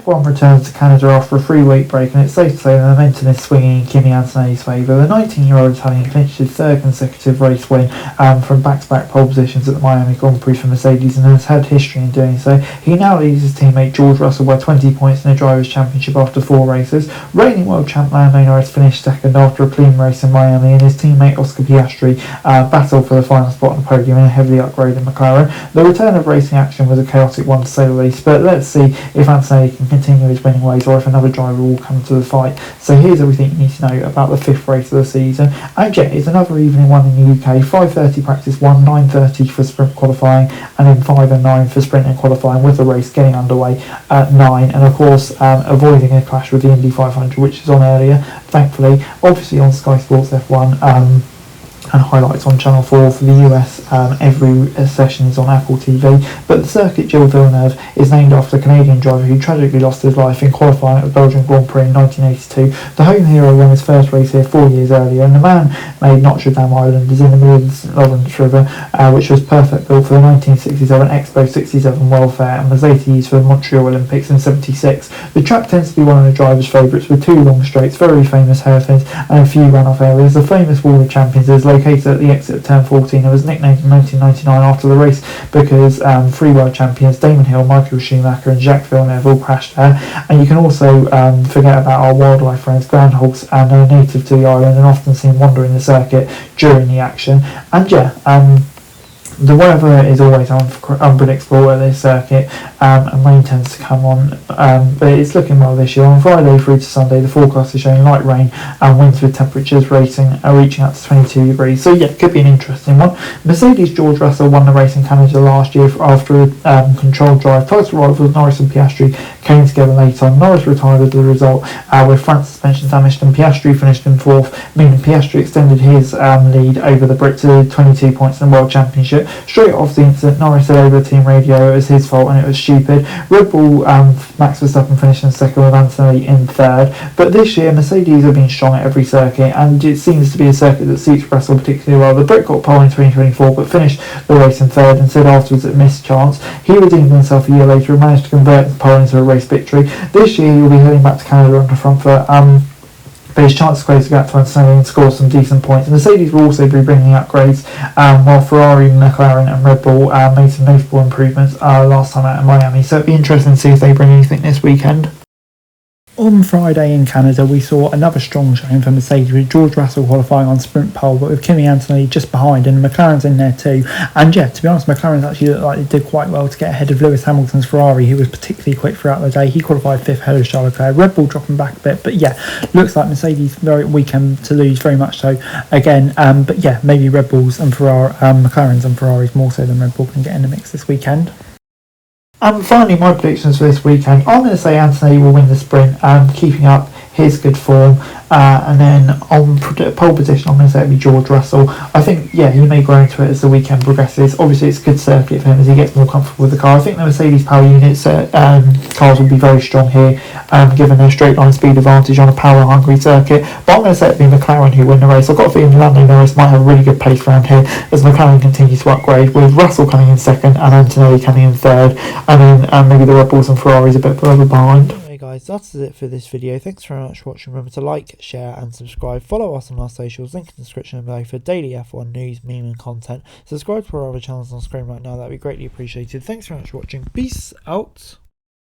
F1 returns to Canada after a 3-week break, and it's safe to say the momentum is swinging in Kimi Antonelli's favour. The 19-year-old Italian clinched his third consecutive race win from back-to-back pole positions at the Miami Grand Prix for Mercedes, and has had history in doing so. He now leads his teammate George Russell by 20 points in the Drivers' Championship after 4 races. Reigning world champ Lando Norris finished second after a clean race in Miami, and his teammate Oscar Piastri battled for the final spot on the podium in a heavily upgraded McLaren. The return of racing action was a chaotic one to say the least, but let's see if Antonelli can continue his winning ways or if another driver will come to the fight. So here's everything you need to know about the 5th race of the season. And yeah, it's another evening one in the UK. 5:30 practice 1, 9:30 for sprint qualifying, and then 5 and 9 for sprint and qualifying, with the race getting underway at 9, and of course avoiding a clash with the Indy 500, which is on earlier, thankfully. Obviously on Sky Sports F1 and highlights on Channel 4 for the US. Every session is on Apple TV, but the circuit Gilles Villeneuve is named after a Canadian driver who tragically lost his life in qualifying at the Belgian Grand Prix in 1982. The home hero won his first race here 4 years earlier, and the man-made Notre Dame Island is in the middle of the St. Lawrence River, which was perfect built for the 1967 Expo 67 World Fair and was later used for the Montreal Olympics in 76. The track tends to be one of the drivers' favourites, with 2 long straights, very famous hairpins, and a few runoff areas. The famous Wall of Champions is located at the exit of turn 14 and was nicknamed in 1999 after the race because 3 world champions Damon Hill, Michael Schumacher and Jacques Villeneuve all crashed there. And you can also forget about our wildlife friends, groundhogs, and are native to the island and often seen wandering the circuit during the action. And yeah, the weather is always unpredictable at this circuit, and rain tends to come on, but it's looking well this year. On Friday through to Sunday, the forecast is showing light rain and winds with temperatures reaching up to 22 degrees. So yeah, it could be an interesting one. Mercedes' George Russell won the race in Canada last year after a controlled drive. Title rivals Norris and Piastri came together late on. Norris retired as a result with front suspension damaged, and Piastri finished in 4th, meaning Piastri extended his lead over the Brit to 22 points in the World Championship. Straight off the incident, Norris said over the team radio it was his fault and it was stupid. Red Bull Max Verstappen finished in 2nd with Antonelli in 3rd. But this year Mercedes have been strong at every circuit, and it seems to be a circuit that suits Russell particularly well. The Brit got pole in 2024 but finished the race in 3rd and said afterwards it missed chance. He redeemed himself a year later and managed to convert the pole into a race victory. This year he'll be heading back to Canada on the front foot. But his chance to close the gap to Antonelli and score some decent points. Mercedes will also be bringing upgrades, while Ferrari, McLaren and Red Bull made some notable improvements last time out in Miami. So it'd be interesting to see if they bring anything this weekend. On Friday in Canada, we saw another strong showing for Mercedes, with George Russell qualifying on sprint pole, but with Kimi Antonelli just behind, and McLaren's in there too. And yeah, to be honest, McLaren's actually looked like they did quite well to get ahead of Lewis Hamilton's Ferrari, who was particularly quick throughout the day. He qualified 5th ahead of Charles Leclerc. Red Bull dropping back a bit, but yeah, looks like Mercedes very weekend to lose, very much so again. But yeah, maybe Red Bulls and McLaren's and Ferraris more so than Red Bull can get in the mix this weekend. And finally, my predictions for this weekend. I'm going to say Antonelli will win the sprint, keeping up his good form. And then on pole position, I'm going to say it'll be George Russell. I think, yeah, he may grow into it as the weekend progresses. Obviously, it's a good circuit for him as he gets more comfortable with the car. I think the Mercedes power units cars will be very strong here, given their straight line speed advantage on a power-hungry circuit. But I'm going to say it'll be McLaren who win the race. I've got a feeling Lando Norris might have a really good pace around here as McLaren continues to upgrade, with Russell coming in 2nd and Antonelli coming in 3rd, and then maybe the Red Bulls and Ferraris a bit further behind. Guys, that's it for this video. Thanks very much for watching. Remember to like, share and subscribe. Follow us on our socials, link in the description below for daily F1 news, meme and content. Subscribe to our other channels on screen right now, that'd be greatly appreciated. Thanks very much for watching. Peace out.